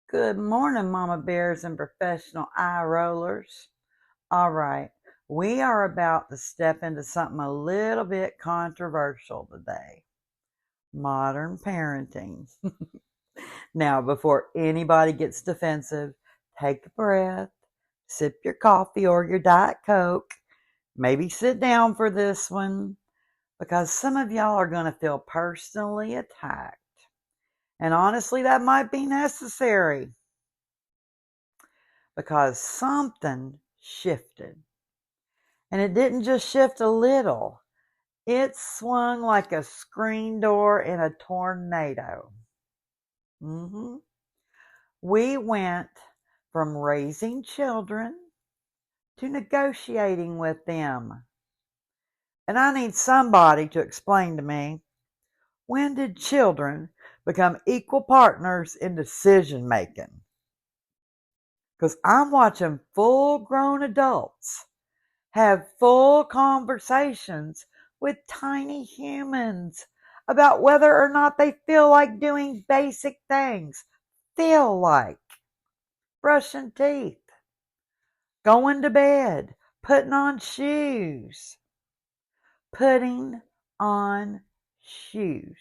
Good morning, Mama Bears and professional eye rollers. All right, we are about to step into something a little bit controversial today: modern parenting. Now, before anybody gets defensive, take a breath, sip your coffee or your Diet Coke, maybe sit down for this one, because some of y'all are going to feel personally attacked. And honestly, that might be necessary, because something shifted. And it didn't just shift a little, it swung like a screen door in a tornado. hmm We went from raising children to negotiating with them. And I need somebody to explain to me, when did children become equal partners in decision making? Because I'm watching full grown adults have full conversations with tiny humans about whether or not they feel like doing basic things. Feel like brushing teeth, going to bed, putting on shoes. Putting on shoes.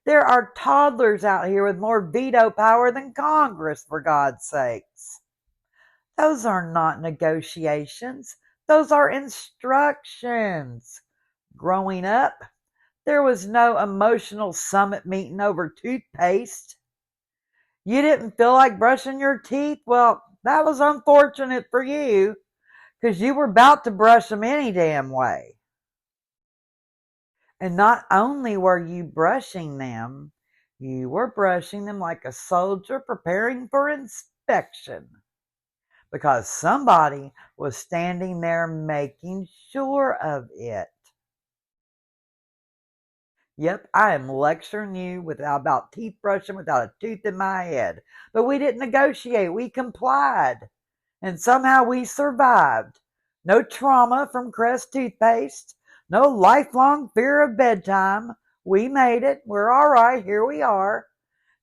There are toddlers out here with more veto power than Congress, for God's sakes. Those are not negotiations. Those are instructions. Growing up, there was no emotional summit meeting over toothpaste. You didn't feel like brushing your teeth? Well, that was unfortunate for you, because you were about to brush them any damn way. And not only were you brushing them, you were brushing them like a soldier preparing for inspection, because somebody was standing there making sure of it. Yep, I am lecturing you about teeth brushing without a tooth in my head. But we didn't negotiate, we complied. And somehow we survived. No trauma from Crest toothpaste, no lifelong fear of bedtime. We made it. We're all right. Here we are.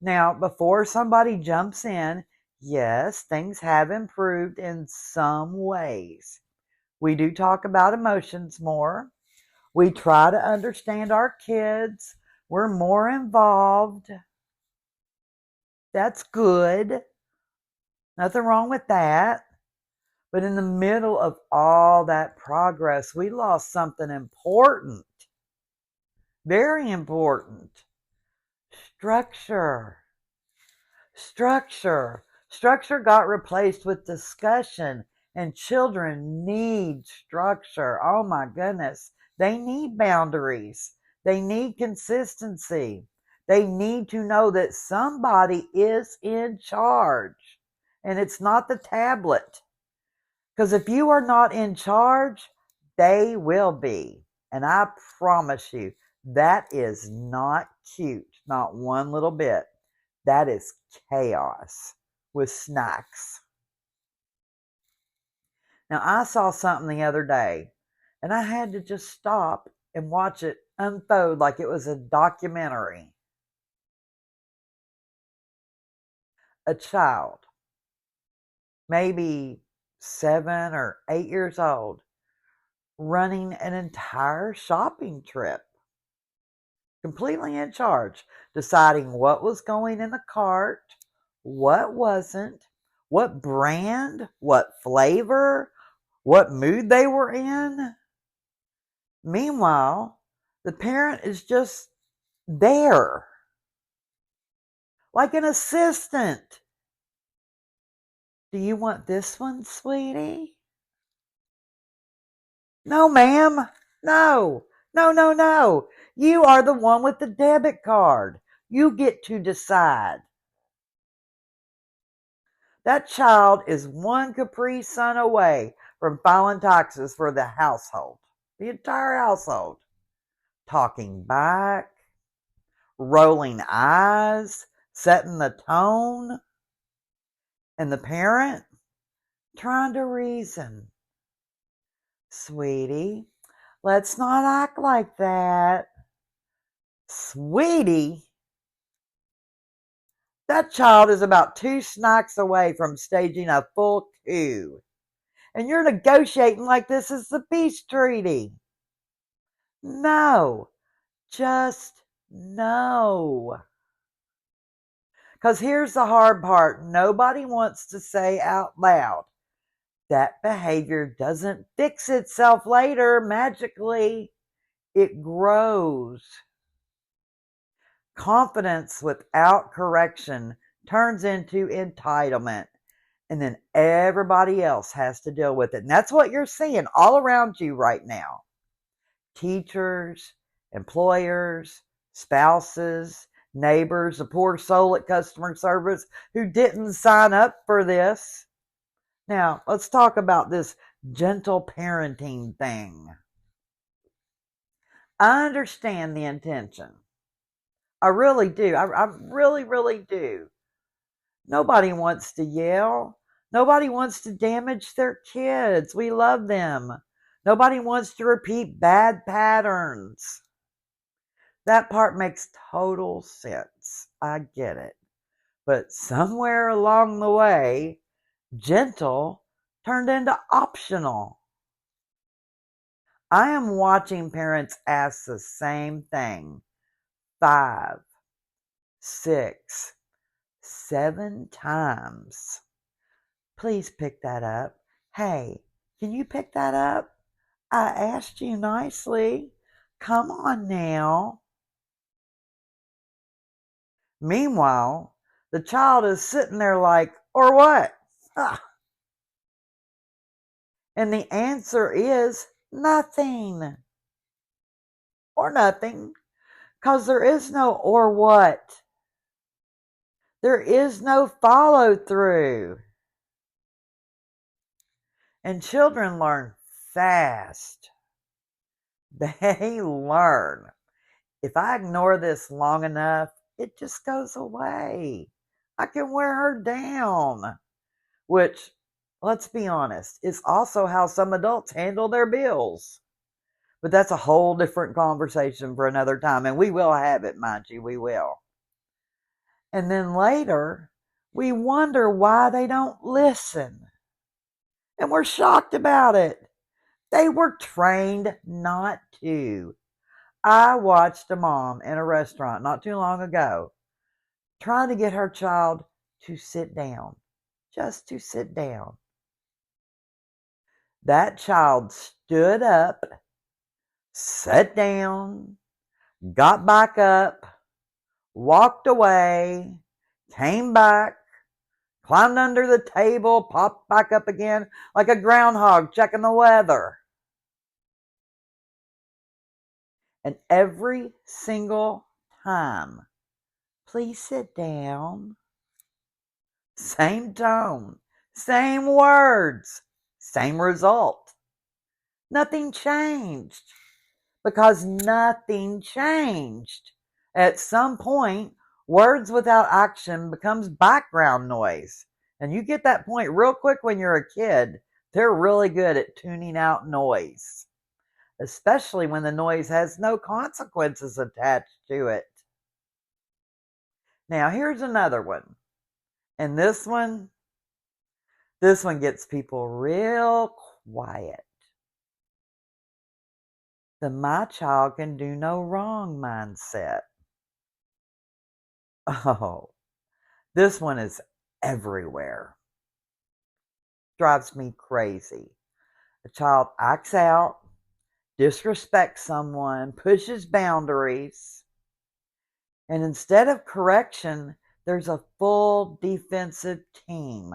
Now, before somebody jumps in, yes, things have improved in some ways. We do talk about emotions more. We try to understand our kids. We're more involved. That's good. Nothing wrong with that. But in the middle of all that progress, we lost something important. Very important. Structure. Structure. Structure got replaced with discussion, and children need structure. Oh my goodness. They need boundaries. They need consistency. They need to know that somebody is in charge, and it's not the tablet. Because if you are not in charge, they will be. And I promise you, that is not cute. Not one little bit. That is chaos with snacks. Now, I saw something the other day, and I had to just stop and watch it unfold like it was a documentary. A child, maybe 7 or 8 years old, running an entire shopping trip, completely in charge, deciding what was going in the cart, what wasn't, what brand, what flavor, what mood they were in. Meanwhile, the parent is just there, like an assistant. Do you want this one, sweetie? No, ma'am. No, no, no, no. You are the one with the debit card. You get to decide. That child is one Capri Sun away from filing taxes for the household, the entire household. Talking back, rolling eyes, setting the tone, and the parent trying to reason. Sweetie, let's not act like that. Sweetie, That child is about 2 snacks away from staging a full coup. And you're negotiating like this is the peace treaty. No, just no. Because here's the hard part. Nobody wants to say out loud that behavior doesn't fix itself later magically. It grows. Confidence without correction turns into entitlement. And then everybody else has to deal with it. And that's what you're seeing all around you right now. Teachers, employers, spouses, neighbors, the poor soul at customer service who didn't sign up for this. Now, let's talk about this gentle parenting thing. I understand the intention. I really do. I really, really do. Nobody wants to yell. Nobody wants to damage their kids. We love them. Nobody wants to repeat bad patterns. That part makes total sense. I get it. But somewhere along the way, gentle turned into optional. I am watching parents ask the same thing 5, 6, 7 times. Please pick that up. Hey, can you pick that up? I asked you nicely. Come on now. Meanwhile, the child is sitting there like, or what? And the answer is nothing. Or nothing. Because there is no or what. There is no follow through. And children learn fast. They learn. If I ignore this long enough, it just goes away. I can wear her down. Which, let's be honest, is also how some adults handle their bills. But that's a whole different conversation for another time. And we will have it, mind you, we will. And then later, we wonder why they don't listen. And we're shocked about it. They were trained not to. I watched a mom in a restaurant not too long ago trying to get her child to sit down. Just to sit down. That child stood up, sat down, got back up, walked away, came back, climbed under the table, popped back up again like a groundhog checking the weather. And every single time, please sit down. Same tone, same words, same result. Nothing changed because nothing changed. At some point, words without action becomes background noise. And you get that point real quick when you're a kid. They're really good at tuning out noise, especially when the noise has no consequences attached to it. Now, here's another one. And this one gets people real quiet. The my child can do no wrong mindset. Oh, this one is everywhere. Drives me crazy. A child acts out, disrespects someone, pushes boundaries, and instead of correction, there's a full defensive team.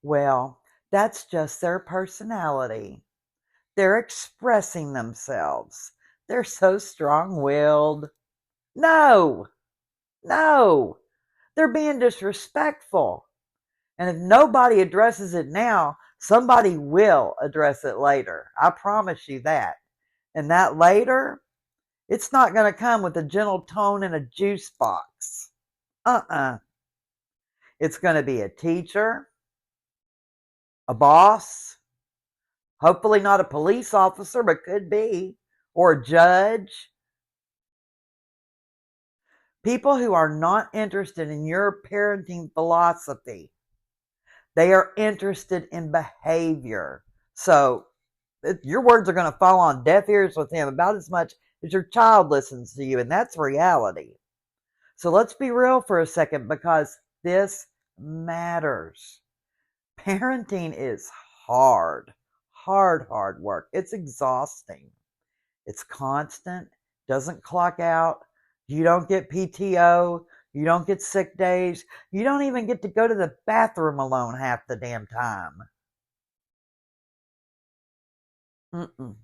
Well, that's just their personality. They're expressing themselves. They're so strong-willed. No, they're being disrespectful. And if nobody addresses it now, somebody will address it later. I promise you that. And that later, it's not going to come with a gentle tone in a juice box. It's going to be a teacher, a boss, hopefully not a police officer, but could be, or a judge. People who are not interested in your parenting philosophy, they are interested in behavior. So your words are going to fall on deaf ears with him about as much as your child listens to you, and that's reality. So let's be real for a second, because this matters. Parenting is hard, hard work. It's exhausting. It's constant, doesn't clock out. You don't get PTO. You don't get sick days. You don't even get to go to the bathroom alone half the damn time. Mm-mm.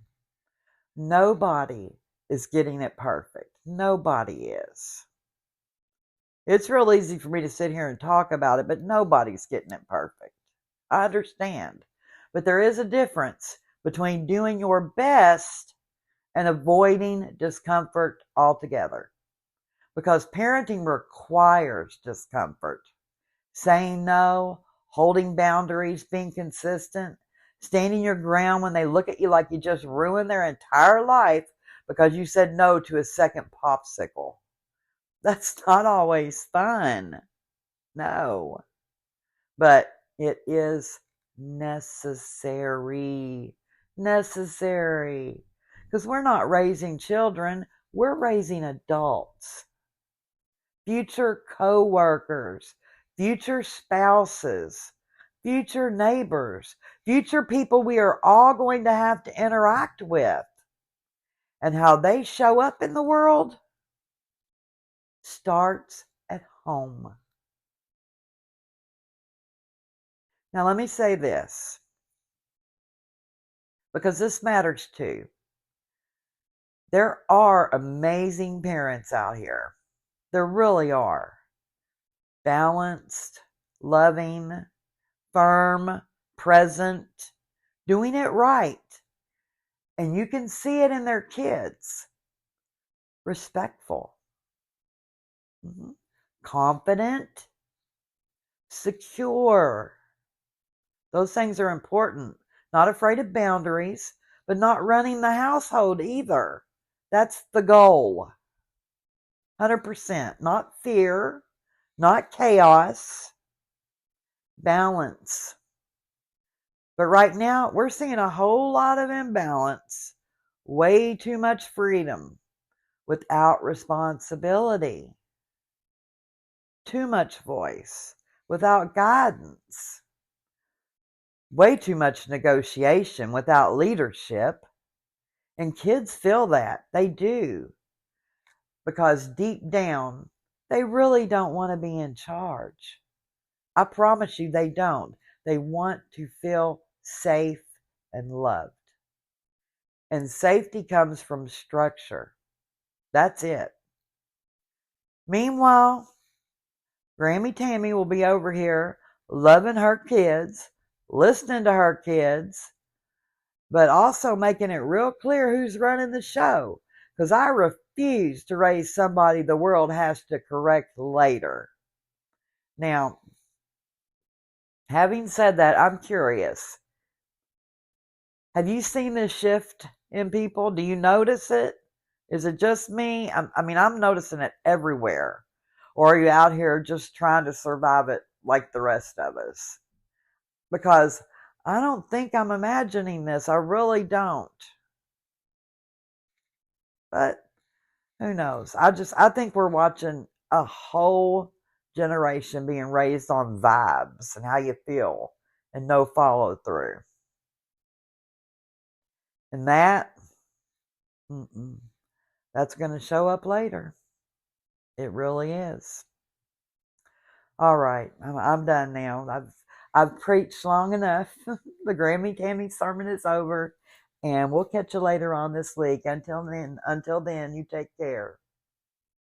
Nobody is getting it perfect. Nobody is. It's real easy for me to sit here and talk about it, but nobody's getting it perfect. I understand. But there is a difference between doing your best and avoiding discomfort altogether. Because parenting requires discomfort. Saying no, holding boundaries, being consistent, standing your ground when they look at you like you just ruined their entire life because you said no to a second popsicle. That's not always fun. No. But it is necessary. Necessary. Because we're not raising children, we're raising adults. Future co-workers, future spouses, future neighbors, future people we are all going to have to interact with. And how they show up in the world starts at home. Now let me say this, because this matters too. There are amazing parents out here. There really are. Balanced, loving, firm, present, doing it right. And you can see it in their kids. Respectful, confident, secure. Those things are important. Not afraid of boundaries, but not running the household either. That's the goal. 100%. Not fear, not chaos, balance. But right now, we're seeing a whole lot of imbalance. Way too much freedom without responsibility. Too much voice without guidance. Way too much negotiation without leadership. And kids feel that. They do. Because deep down, they really don't want to be in charge. I promise you they don't. They want to feel safe and loved. And safety comes from structure. That's it. Meanwhile, Grammie Tammy will be over here loving her kids, listening to her kids, but also making it real clear who's running the show. Because I refuse to raise somebody the world has to correct later. Now, having said that, I'm curious. Have you seen this shift in people? Do you notice it? Is it just me? I'm noticing it everywhere. Or are you out here just trying to survive it like the rest of us? Because I don't think I'm imagining this. I really don't. But who knows? I think we're watching a whole generation being raised on vibes and how you feel and no follow through. And that's going to show up later. It really is. All right, I'm done now. I've preached long enough. The Grammie Tammy sermon is over, and we'll catch you later on this week. Until then, you take care.